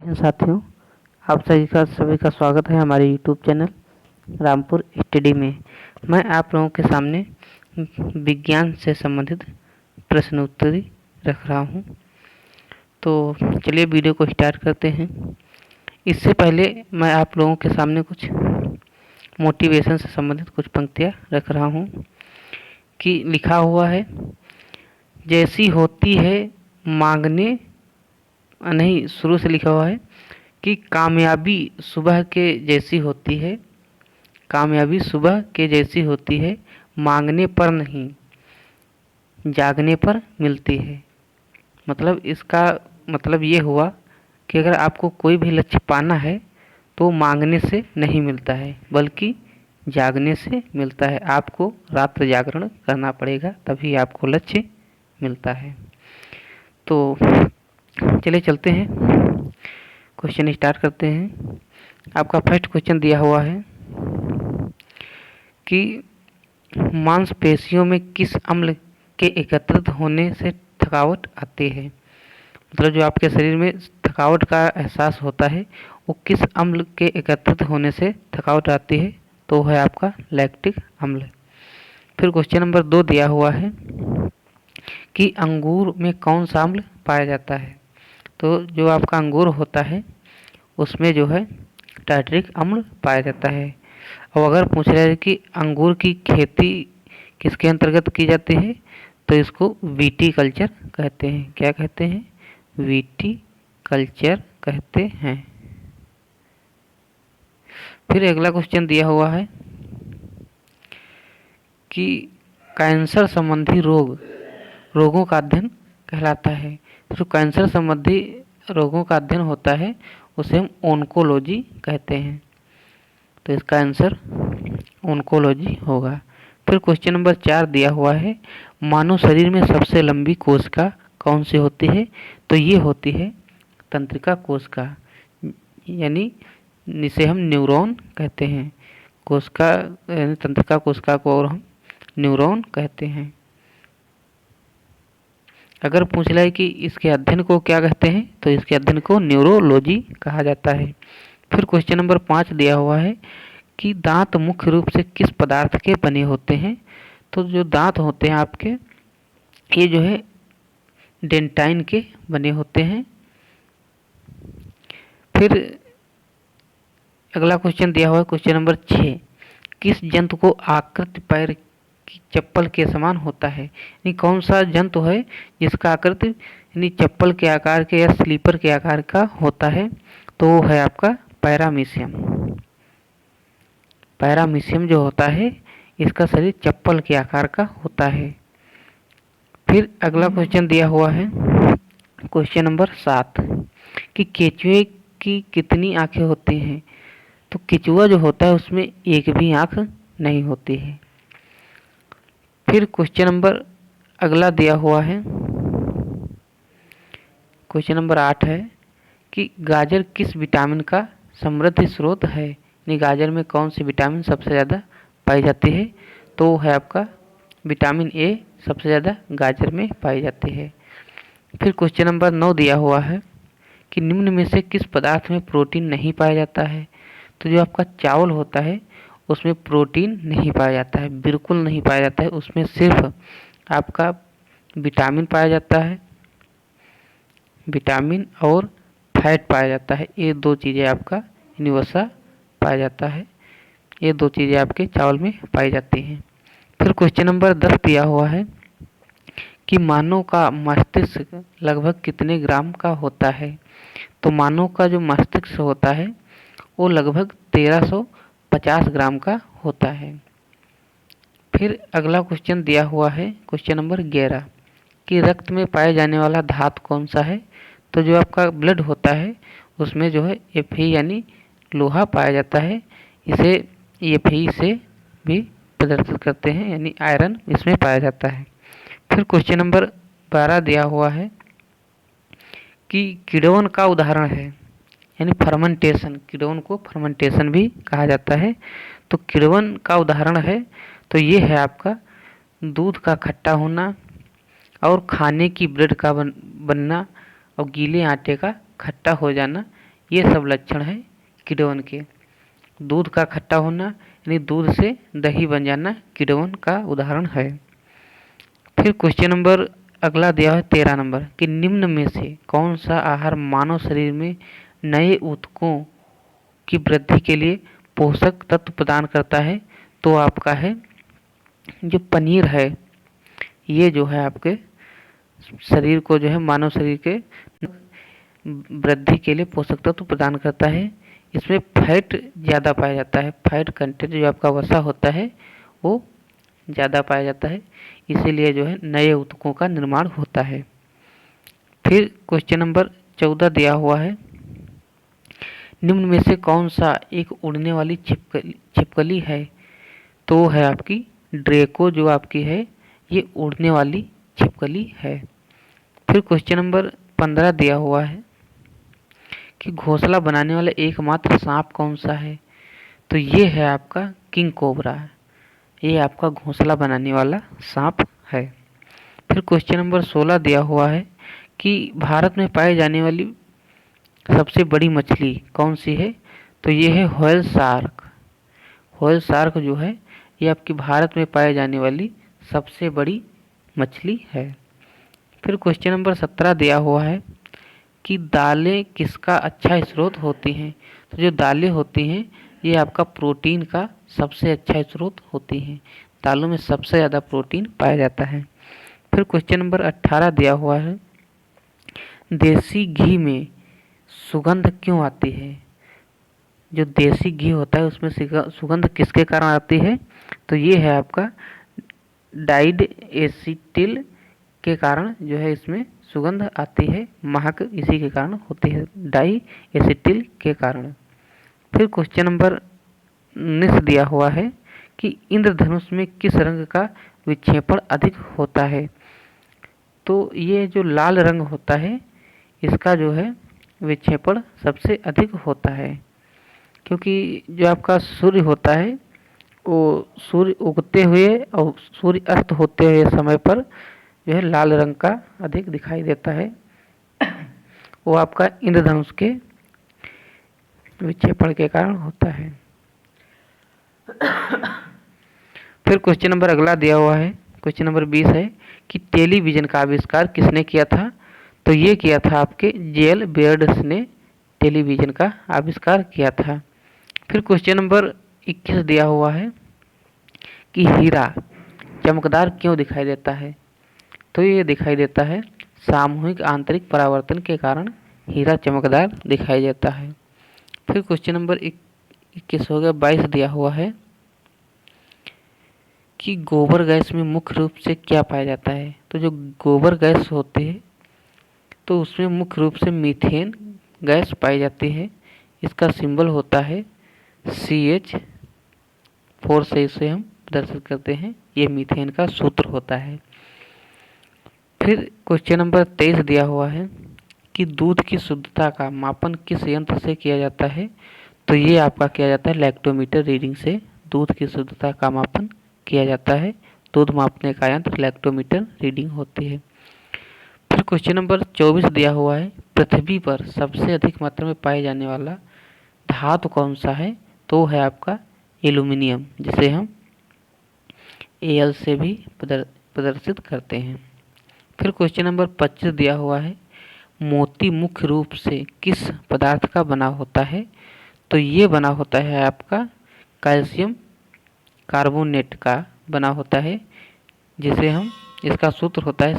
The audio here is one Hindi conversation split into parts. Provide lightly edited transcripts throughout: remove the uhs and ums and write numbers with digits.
साथियों, आप सभी का स्वागत है हमारे यूट्यूब चैनल रामपुर स्टडी में। मैं आप लोगों के सामने विज्ञान से संबंधित प्रश्नोत्तरी रख रहा हूं। तो चलिए वीडियो को स्टार्ट करते हैं। इससे पहले मैं आप लोगों के सामने कुछ मोटिवेशन से संबंधित कुछ पंक्तियां रख रहा हूं कि लिखा हुआ है, जैसी होती है मांगने नहीं, शुरू से लिखा हुआ है कि कामयाबी सुबह के जैसी होती है, कामयाबी सुबह के जैसी होती है, मांगने पर नहीं जागने पर मिलती है। मतलब इसका मतलब ये हुआ कि अगर आपको कोई भी लक्ष्य पाना है तो मांगने से नहीं मिलता है बल्कि जागने से मिलता है। आपको रात्र जागरण करना पड़ेगा तभी आपको लक्ष्य मिलता है। तो चलिए चलते हैं, क्वेश्चन स्टार्ट करते हैं। आपका फर्स्ट क्वेश्चन दिया हुआ है कि मांसपेशियों में किस अम्ल के एकत्रित होने से थकावट आती है। मतलब जो आपके शरीर में थकावट का एहसास होता है वो किस अम्ल के एकत्रित होने से थकावट आती है, तो है आपका लैक्टिक अम्ल। फिर क्वेश्चन नंबर 2 दिया हुआ है कि अंगूर में कौन सा अम्ल पाया जाता है। तो जो आपका अंगूर होता है उसमें जो है टार्टरिक अम्ल पाया जाता है। और अगर पूछ रहे हैं कि अंगूर की खेती किसके अंतर्गत की जाती है, तो इसको वीटी कल्चर कहते हैं। क्या कहते हैं? वीटी कल्चर कहते हैं। फिर अगला क्वेश्चन दिया हुआ है कि कैंसर संबंधी रोगों का अध्ययन कहलाता है। जो कैंसर संबंधी रोगों का अध्ययन होता है उसे हम ओन्कोलॉजी कहते हैं। तो इसका आंसर ओन्कोलॉजी होगा। फिर क्वेश्चन नंबर 4 दिया हुआ है, मानव शरीर में सबसे लंबी कोशिका कौन सी होती है। तो ये होती है तंत्रिका कोशिका, यानी इसे हम न्यूरॉन कहते हैं। कोशिका यानी तंत्रिका कोशिका को और हम न्यूरॉन कहते हैं। अगर पूछ रहा है कि इसके अध्ययन को क्या कहते हैं, तो इसके अध्ययन को न्यूरोलॉजी कहा जाता है। फिर क्वेश्चन नंबर 5 दिया हुआ है कि दांत मुख्य रूप से किस पदार्थ के बने होते हैं। तो जो दांत होते हैं आपके, ये जो है डेंटाइन के बने होते हैं। फिर अगला क्वेश्चन दिया हुआ है क्वेश्चन नंबर 6, किस जंतु को आकृति पैर की चप्पल के समान होता है। यानी कौन सा जंतु है जिसका आकृति यानी चप्पल के आकार के या स्लीपर के आकार का होता है, तो वो है आपका पैरामीशियम। पैरामीशियम जो होता है इसका शरीर चप्पल के आकार का होता है। फिर अगला क्वेश्चन दिया हुआ है क्वेश्चन नंबर 7 कि केचुए की कितनी आंखें होती हैं। तो केचुआ जो होता है उसमें एक भी आंख नहीं होती है। फिर क्वेश्चन नंबर अगला दिया हुआ है क्वेश्चन नंबर 8 है कि गाजर किस विटामिन का समृद्ध स्रोत है। यानी गाजर में कौन सी विटामिन सबसे ज़्यादा पाई जाती है, तो है आपका विटामिन ए सबसे ज़्यादा गाजर में पाई जाती है। फिर क्वेश्चन नंबर 9 दिया हुआ है कि निम्न में से किस पदार्थ में प्रोटीन नहीं पाया जाता है। तो जो आपका चावल होता है उसमें प्रोटीन नहीं पाया जाता है, बिल्कुल नहीं पाया जाता है। उसमें सिर्फ आपका विटामिन पाया जाता है, विटामिन और फैट पाया जाता है। ये दो चीज़ें आपका वसा पाया जाता है। ये दो चीज़ें आपके चावल में पाई जाती हैं। फिर क्वेश्चन नंबर 10 दिया हुआ है कि मानव का मस्तिष्क लगभग कितने ग्राम का होता है। तो मानव का जो मस्तिष्क होता है वो लगभग 1350 ग्राम का होता है। फिर अगला क्वेश्चन दिया हुआ है क्वेश्चन नंबर 11 कि रक्त में पाए जाने वाला धातु कौन सा है। तो जो आपका ब्लड होता है उसमें जो है Fe यानी लोहा पाया जाता है। इसे Fe से भी प्रदर्शित करते हैं, यानी आयरन इसमें पाया जाता है। फिर क्वेश्चन नंबर 12 दिया हुआ है कि किण्वन का उदाहरण है, यानी फर्मेंटेशन। किण्वन को फर्मेंटेशन भी कहा जाता है। तो किण्वन का उदाहरण है तो ये है आपका दूध का खट्टा होना और खाने की ब्रेड का बनना और गीले आटे का खट्टा हो जाना। ये सब लक्षण है किण्वन के। दूध का खट्टा होना यानी दूध से दही बन जाना किण्वन का उदाहरण है। फिर क्वेश्चन नंबर अगला दिया है 13 नंबर कि निम्न में से कौन सा आहार मानव शरीर में नए ऊतकों की वृद्धि के लिए पोषक तत्व प्रदान करता है। तो आपका है जो पनीर है, ये जो है आपके शरीर को जो है मानव शरीर के वृद्धि के लिए पोषक तत्व प्रदान करता है। इसमें फैट ज़्यादा पाया जाता है, फैट कंटेंट जो आपका वसा होता है वो ज़्यादा पाया जाता है, इसीलिए जो है नए ऊतकों का निर्माण होता है। फिर क्वेश्चन नंबर 14 दिया हुआ है निम्न में से कौन सा एक उड़ने वाली छिपकली है। तो है आपकी ड्रेको, जो आपकी है ये उड़ने वाली छिपकली है। फिर क्वेश्चन नंबर 15 दिया हुआ है कि घोंसला बनाने वाला एकमात्र सांप कौन सा है। तो ये है आपका किंग कोबरा, ये आपका घोंसला बनाने वाला सांप है। फिर क्वेश्चन नंबर 16 दिया हुआ है कि भारत में पाई जाने वाली सबसे बड़ी मछली कौन सी है। तो ये है व्हेल शार्क। व्हेल शार्क जो है ये आपकी भारत में पाई जाने वाली सबसे बड़ी मछली है। फिर क्वेश्चन नंबर 17 दिया हुआ है कि दालें किसका अच्छा स्रोत होती हैं। तो जो दालें होती हैं ये आपका प्रोटीन का सबसे अच्छा स्रोत होती हैं, दालों में सबसे ज़्यादा प्रोटीन पाया जाता है। फिर क्वेश्चन नंबर 18 दिया हुआ है देसी घी में सुगंध क्यों आती है। जो देसी घी होता है उसमें सुगंध किसके कारण आती है। तो ये है आपका डाइड एसिटिल के कारण जो है इसमें सुगंध आती है, महक इसी के कारण होती है, डाई एसिटिल के कारण। फिर क्वेश्चन नंबर 19 दिया हुआ है कि इंद्रधनुष में किस रंग का विक्षेपण अधिक होता है। तो ये जो लाल रंग होता है इसका जो है विक्षेपण सबसे अधिक होता है, क्योंकि जो आपका सूर्य होता है वो सूर्य उगते हुए और सूर्य अस्त होते हुए समय पर जो है लाल रंग का अधिक दिखाई देता है, वो आपका इंद्रधनुष के विक्षेपण के कारण होता है। फिर क्वेश्चन नंबर अगला दिया हुआ है क्वेश्चन नंबर 20 है कि टेलीविज़न का आविष्कार किसने किया था। तो ये किया था आपके जेल बेयर्ड्स ने टेलीविज़न का आविष्कार किया था। फिर क्वेश्चन नंबर 21 दिया हुआ है कि हीरा चमकदार क्यों दिखाई देता है। तो ये दिखाई देता है सामूहिक आंतरिक परावर्तन के कारण हीरा चमकदार दिखाई देता है। फिर क्वेश्चन नंबर 21 हो गया। 22 दिया हुआ है कि गोबर गैस में मुख्य रूप से क्या पाया जाता है। तो जो गोबर गैस होती है तो उसमें मुख्य रूप से मीथेन गैस पाई जाती है, इसका सिंबल होता है CH4 से इसे हम प्रदर्शित करते हैं, ये मीथेन का सूत्र होता है। फिर क्वेश्चन नंबर 23 दिया हुआ है कि दूध की शुद्धता का मापन किस यंत्र से किया जाता है। तो ये आपका किया जाता है लैक्टोमीटर रीडिंग से दूध की शुद्धता का मापन किया जाता है। दूध मापने का यंत्र लैक्टोमीटर रीडिंग होती है। फिर क्वेश्चन नंबर 24 दिया हुआ है पृथ्वी पर सबसे अधिक मात्रा में पाए जाने वाला धातु कौन सा है। तो है आपका एल्यूमिनियम, जिसे हम Al से भी प्रदर्शित करते हैं। फिर क्वेश्चन नंबर 25 दिया हुआ है मोती मुख्य रूप से किस पदार्थ का बना होता है। तो ये बना होता है आपका कैल्शियम कार्बोनेट का बना होता है, जिसे हम इसका सूत्र होता है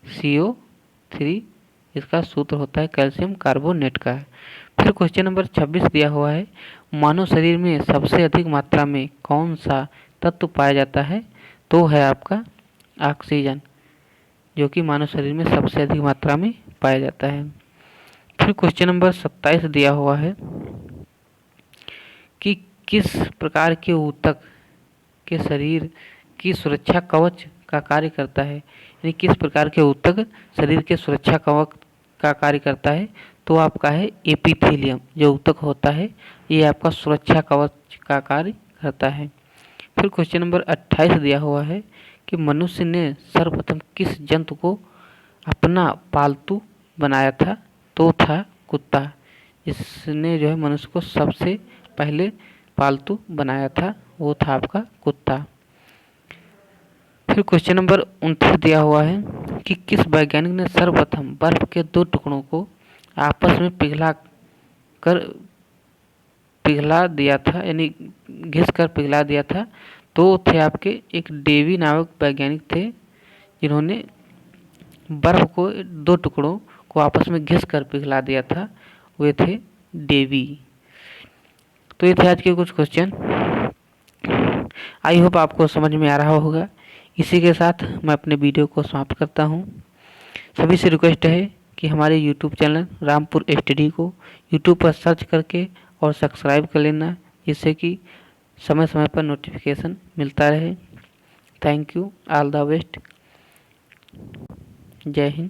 CaCO3, इसका सूत्र होता है कैल्शियम कार्बोनेट का। फिर क्वेश्चन नंबर 26 दिया हुआ है मानव शरीर में सबसे अधिक मात्रा में कौन सा तत्व पाया जाता है। तो है आपका ऑक्सीजन, जो कि मानव शरीर में सबसे अधिक मात्रा में पाया जाता है। फिर क्वेश्चन नंबर 27 दिया हुआ है कि किस प्रकार के ऊतक के शरीर की सुरक्षा कवच का कार्य करता है, यानी किस प्रकार के ऊतक शरीर के सुरक्षा कवच का कार्य करता है। तो आपका है एपिथेलियम, जो ऊतक होता है ये आपका सुरक्षा कवच का कार्य करता है। फिर क्वेश्चन नंबर 28 दिया हुआ है कि मनुष्य ने सर्वप्रथम किस जंतु को अपना पालतू बनाया था। तो था कुत्ता। जिसने जो है मनुष्य को सबसे पहले पालतू बनाया था वो था आपका कुत्ता। फिर क्वेश्चन नंबर 29 दिया हुआ है कि किस वैज्ञानिक ने सर्वप्रथम बर्फ के दो टुकड़ों को आपस में पिघला दिया था, यानी घिस कर पिघला दिया था। तो थे आपके एक डेवी नामक वैज्ञानिक थे, जिन्होंने बर्फ को दो टुकड़ों को आपस में घिस कर पिघला दिया था, वे थे डेवी। तो ये थे आज के कुछ क्वेश्चन। आई होप आपको समझ में आ रहा होगा। इसी के साथ मैं अपने वीडियो को समाप्त करता हूँ। सभी से रिक्वेस्ट है कि हमारे यूट्यूब चैनल रामपुर स्टडी को यूट्यूब पर सर्च करके और सब्सक्राइब कर लेना, जिससे कि समय समय पर नोटिफिकेशन मिलता रहे। Thank you, all the best. जय हिंद।